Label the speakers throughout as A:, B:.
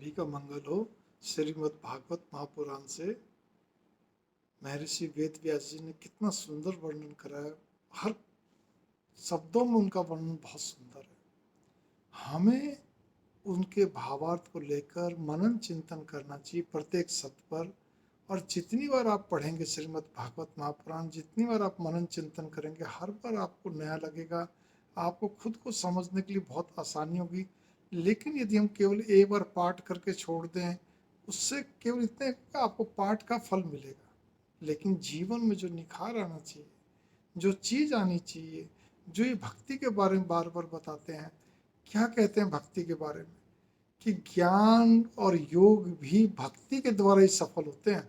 A: सभी का मंगल हो। श्रीमद् भागवत महापुराण से महर्षि वेद व्यास जी ने कितना सुंदर वर्णन करा है। हर शब्दों में उनका वर्णन बहुत सुंदर है। हमें उनके भावार्थ को लेकर मनन चिंतन करना चाहिए प्रत्येक शब्द पर। और जितनी बार आप पढ़ेंगे श्रीमद् भागवत महापुराण, जितनी बार आप मनन चिंतन करेंगे, हर बार आपको नया लगेगा। आपको खुद को समझने के लिए बहुत आसानी होगी। लेकिन यदि हम केवल एक बार पाठ करके छोड़ दें, उससे केवल इतने कि आपको पाठ का फल मिलेगा, लेकिन जीवन में जो निखार आना चाहिए, जो चीज़ आनी चाहिए, जो ये भक्ति के बारे में बार बार बताते हैं। क्या कहते हैं भक्ति के बारे में? कि ज्ञान और योग भी भक्ति के द्वारा ही सफल होते हैं।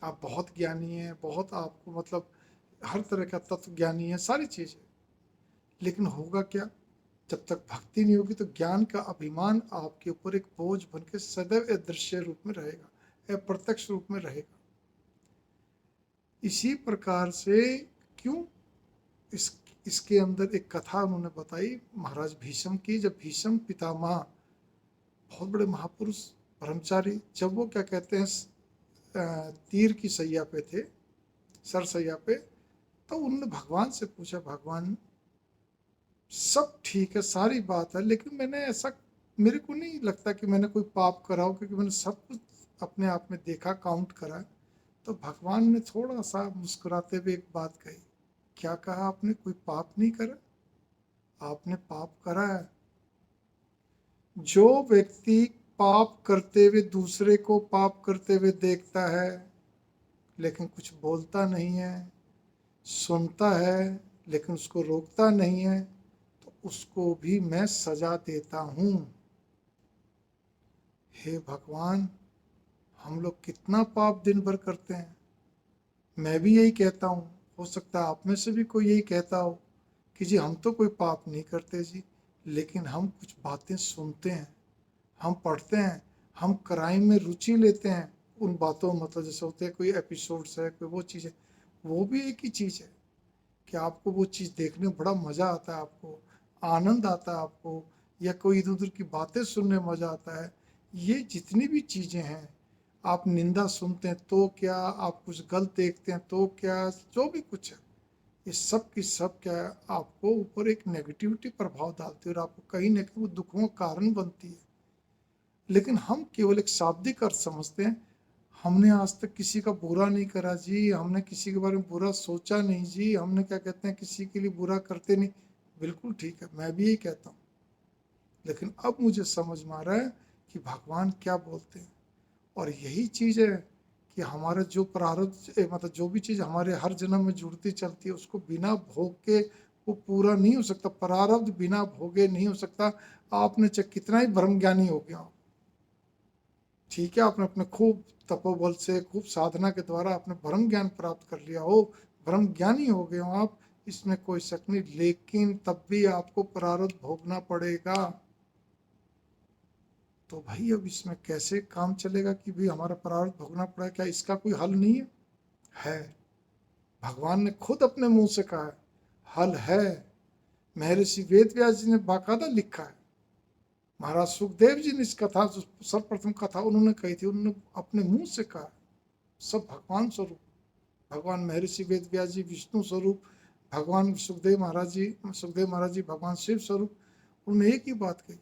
A: आप बहुत ज्ञानी हैं, बहुत आपको मतलब हर तरह का तत्व ज्ञानी है, सारी चीज़ें, लेकिन होगा क्या? जब तक भक्ति नहीं होगी तो ज्ञान का अभिमान आपके ऊपर एक बोझ बन के सदैव अदृश्य रूप में रहेगा, अप्रत्यक्ष रूप में रहेगा। इसी प्रकार से क्यों इसके अंदर एक कथा उन्होंने बताई महाराज भीष्म की। जब भीष्म पितामह, बहुत बड़े महापुरुष ब्रह्मचारी, जब वो क्या कहते हैं तीर की सैया पे थे, सर सैया पे, तो उन्होंने भगवान से पूछा, भगवान सब ठीक है, सारी बात है, लेकिन मेरे को नहीं लगता कि मैंने कोई पाप करा हो, क्योंकि मैंने सब कुछ अपने आप में देखा, काउंट करा। तो भगवान ने थोड़ा सा मुस्कुराते हुए एक बात कही। क्या कहा आपने? कोई पाप नहीं करा? आपने पाप करा है। जो व्यक्ति पाप करते हुए दूसरे को पाप करते हुए देखता है, लेकिन कुछ बोलता नहीं है, सुनता है लेकिन उसको रोकता नहीं है, तो उसको भी मैं सजा देता हूँ। हे भगवान, हम लोग कितना पाप दिन भर करते हैं। मैं भी यही कहता हूँ, हो सकता है आप में से भी कोई यही कहता हो कि जी हम तो कोई पाप नहीं करते जी, लेकिन हम कुछ बातें सुनते हैं, हम पढ़ते हैं, हम क्राइम में रुचि लेते हैं। उन बातों मतलब जैसे होते हैं कोई एपिसोड्स है, कोई वो चीज़ है, वो भी एक ही चीज़ है कि आपको वो चीज़ देखने में बड़ा मज़ा आता है, आपको आनंद आता है आपको, या कोई इधर उधर की बातें सुनने में मज़ा आता है। ये जितनी भी चीज़ें हैं, आप निंदा सुनते हैं तो क्या, आप कुछ गलत देखते हैं तो क्या, जो भी कुछ है, ये सब की सब क्या है, आपको ऊपर एक नेगेटिविटी प्रभाव डालती है और आपको कहीं ना कहीं वो दुखों का कारण बनती है। लेकिन हम केवल एक शाब्दिक अर्थ समझते हैं। हमने आज तक किसी का बुरा नहीं करा जी, हमने किसी के बारे में बुरा सोचा नहीं जी, हमने क्या कहते हैं किसी के लिए बुरा करते नहीं। बिल्कुल ठीक है, मैं भी यही कहता हूँ। लेकिन अब मुझे समझ में आ रहा है कि भगवान क्या बोलते हैं। और यही चीज़ है कि हमारा जो प्रारब्ध मतलब जो भी चीज़ हमारे हर जन्म में जुड़ती चलती है, उसको बिना भोग के वो पूरा नहीं हो सकता। प्रारब्ध बिना भोगे नहीं हो सकता। आपने चाहे कितना ही ब्रह्म ज्ञानी हो गया हो, ठीक है, आपने अपने खूब तपोबल से, खूब साधना के द्वारा आपने ब्रह्म ज्ञान प्राप्त कर लिया हो, ब्रह्म ज्ञानी हो गए हो आप, इसमें कोई शक नहीं, लेकिन तब भी आपको प्रारब्ध भोगना पड़ेगा। तो भाई अब इसमें कैसे काम चलेगा कि भाई हमारा प्रारब्ध भोगना पड़ा? क्या इसका कोई हल नहीं है? है। भगवान ने खुद अपने मुंह से कहा है, हल है। महर्षि वेद व्यास जी ने बाकायदा लिखा है। महाराज सुखदेव जी ने इस कथा, जो सर्वप्रथम कथा उन्होंने कही थी, उन्होंने अपने मुंह से कहा। सब भगवान स्वरूप, भगवान महर्षि वेद व्यास जी विष्णु स्वरूप, भगवान सुखदेव महाराज जी भगवान शिव स्वरूप। उन्होंने एक ही बात कही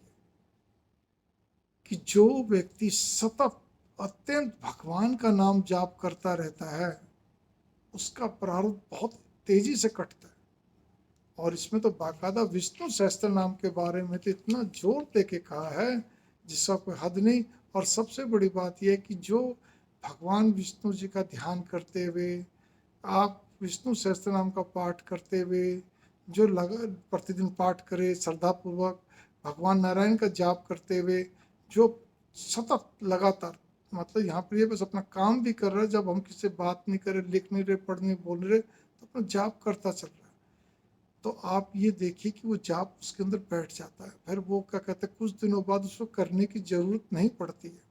A: कि जो व्यक्ति सतत अत्यंत भगवान का नाम जाप करता रहता है, उसका प्रारब्ध बहुत तेजी से कटता है। और इसमें तो बाकायदा विष्णु सहस्त्र नाम के बारे में तो इतना जोर दे के कहा है जिसका कोई हद नहीं। और सबसे बड़ी बात यह है कि जो भगवान विष्णु जी का ध्यान करते हुए, आप विष्णु सहस्त्र नाम का पाठ करते हुए जो लगा प्रतिदिन पाठ करे श्रद्धापूर्वक, भगवान नारायण का जाप करते हुए जो सतत लगातार, मतलब यहाँ पर ये बस अपना काम भी कर रहा है, जब हम किसी से बात नहीं कर रहे, लिख नहीं रहे, पढ़ नहीं बोल रहे, तो अपना जाप करता चल रहा है, तो आप ये देखिए कि वो जाप उसके अंदर बैठ जाता है। फिर वो क्या कहते हैं, कुछ दिनों बाद उसको करने की जरूरत नहीं पड़ती है।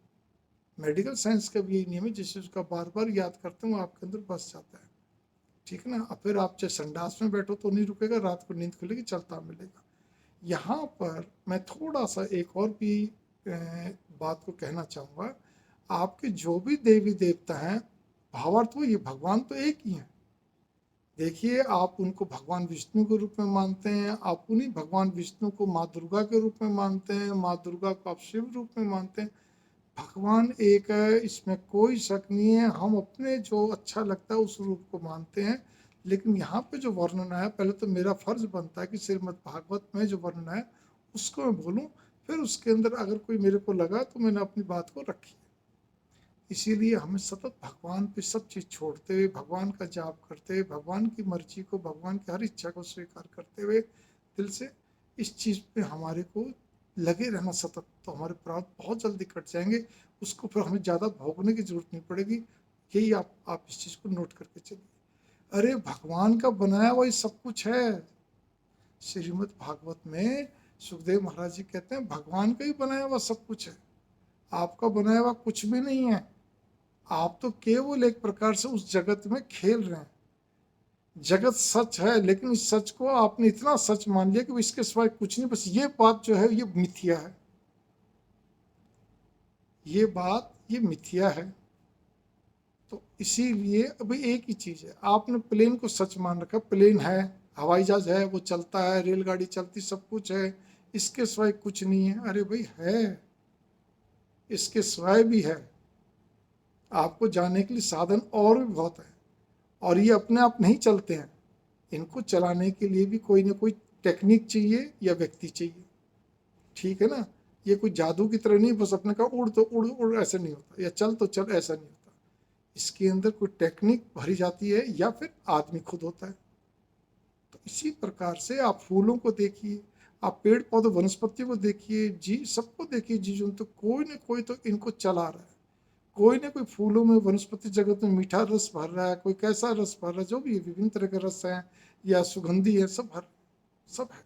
A: मेडिकल साइंस का भी यही नियम है, जिससे उसका बार बार याद करते हैं वो आपके अंदर बस जाता है, ठीक है ना। अब फिर आप चाहे संडास में बैठो तो नहीं रुकेगा, रात को नींद खुलेगी, चलता मिलेगा। यहाँ पर मैं थोड़ा सा एक और भी बात को कहना चाहूँगा, आपके जो भी देवी देवता हैं, भावार्थ वो ये भगवान तो एक ही हैं। देखिए, आप उनको भगवान विष्णु के रूप में मानते हैं, आप उन्हीं भगवान विष्णु को माँ दुर्गा के रूप में मानते हैं, माँ दुर्गा को आप शिव रूप में मानते हैं। भगवान एक है, इसमें कोई शक नहीं है। हम अपने जो अच्छा लगता है उस रूप को मानते हैं। लेकिन यहाँ पे जो वर्णन है, पहले तो मेरा फर्ज बनता है कि श्रीमद् भागवत में जो वर्णन है उसको मैं बोलूँ, फिर उसके अंदर अगर कोई मेरे को लगा तो मैंने अपनी बात को रखी। इसीलिए हमें सतत भगवान पे सब चीज़ छोड़ते हुए, भगवान का जाप करते हुए, भगवान की मर्जी को, भगवान की हर इच्छा को स्वीकार करते हुए दिल से इस चीज़ पे हमारे को लगे रहना सतत, तो हमारे प्रारब्ध बहुत जल्दी कट जाएंगे। उसको फिर हमें ज़्यादा भोगने की जरूरत नहीं पड़ेगी। यही आप इस चीज़ को नोट करके चलिए। अरे भगवान का बनाया हुआ ही सब कुछ है। श्रीमद् भागवत में सुखदेव महाराज जी कहते हैं भगवान का ही बनाया हुआ सब कुछ है, आपका बनाया हुआ कुछ भी नहीं है। आप तो केवल एक प्रकार से उस जगत में खेल रहे हैं। जगत सच है, लेकिन इस सच को आपने इतना सच मान लिया कि इसके सिवाय कुछ नहीं, बस ये बात जो है ये मिथ्या है, ये बात ये मिथ्या है। तो इसीलिए अभी एक ही चीज है, आपने प्लेन को सच मान रखा, प्लेन है, हवाई जहाज है, वो चलता है, रेलगाड़ी चलती, सब कुछ है, इसके सिवाय कुछ नहीं है। अरे भाई है, इसके सिवाय भी है। आपको जाने के लिए साधन और भी बहुत है, और ये अपने आप नहीं चलते हैं। इनको चलाने के लिए भी कोई ना कोई टेक्निक चाहिए या व्यक्ति चाहिए, ठीक है ना। ये कोई जादू की तरह नहीं बस अपने का उड़ तो उड़ उड़ ऐसे नहीं होता, या चल तो चल ऐसा नहीं होता। इसके अंदर कोई टेक्निक भरी जाती है या फिर आदमी खुद होता है। तो इसी प्रकार से आप फूलों को देखिए, आप पेड़ पौधे वनस्पति को देखिए, जी सबको देखिए, जी जंतु कोई ना कोई तो इनको चला रहा है। कोई ना कोई फूलों में, वनस्पति जगत में मीठा रस भर रहा है, कोई कैसा रस भर रहा है, जो भी विभिन्न तरह के रस हैं या सुगंधी है, सब है।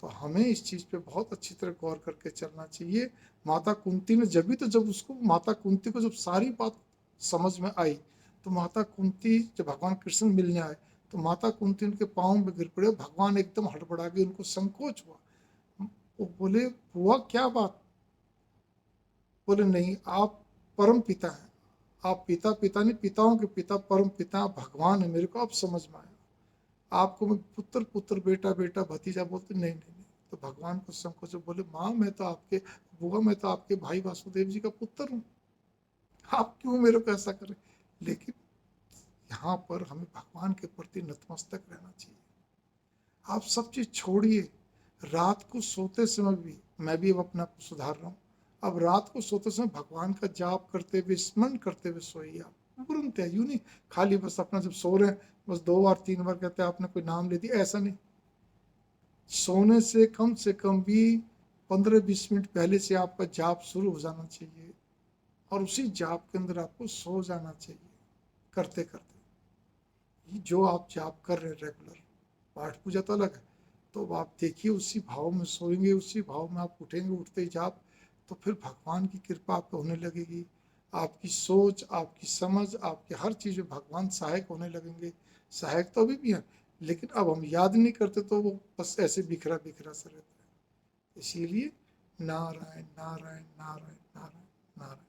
A: तो हमें इस चीज़ पे बहुत अच्छी तरह गौर करके चलना चाहिए। माता कुंती ने जब उसको, माता कुंती को जब सारी बात समझ में आई, तो माता कुंती जब भगवान कृष्ण मिलने आए तो माता कुंती उनके पाँव में गिर पड़े। भगवान एकदम हड़बड़ा गए, उनको संकोच हुआ। वो बोले हुआ क्या बात? बोले नहीं, आप परम पिता हैं, आप पिता पिता नहीं, पिताओं के पिता, परम पिता भगवान है। मेरे को अब समझ में आया। आपको मैं पुत्र पुत्र, बेटा बेटा, भतीजा बोलते, नहीं नहीं नहीं। तो भगवान को संकोच, बोले माँ मैं तो आपके, बुआ मैं तो आपके भाई वासुदेव जी का पुत्र हूँ, आप क्यों मेरे को ऐसा करें। लेकिन यहाँ पर हमें भगवान के प्रति नतमस्तक रहना चाहिए। आप सब चीज छोड़िए। रात को सोते समय भी, मैं भी अब अपने आप को सुधार रहा हूँ, अब रात को सोते समय भगवान का जाप करते हुए, स्मरण करते हुए सोइए। आप तुरंत है, यूं नहीं खाली बस अपना जब सो रहे हैं बस 2 बार 3 बार कहते हैं आपने कोई नाम ले दिया, ऐसा नहीं। सोने से कम भी 15-20 मिनट पहले से आपका जाप शुरू हो जाना चाहिए, और उसी जाप के अंदर आपको सो जाना चाहिए। करते करते जो आप जाप कर रहे हैं रेगुलर, पाठ पूजा तो अलग है, तो आप देखिए उसी भाव में सोएंगे, उसी भाव में आप उठेंगे, उठते ही जाप, तो फिर भगवान की कृपा आप पे होने लगेगी। आपकी सोच, आपकी समझ, आपके हर चीज़ में भगवान सहायक होने लगेंगे। सहायक तो अभी भी हैं, लेकिन अब हम याद नहीं करते, तो वो बस ऐसे बिखरा बिखरा सा रहता है। इसीलिए नारायण नारायण नारायण नारायण नारायण।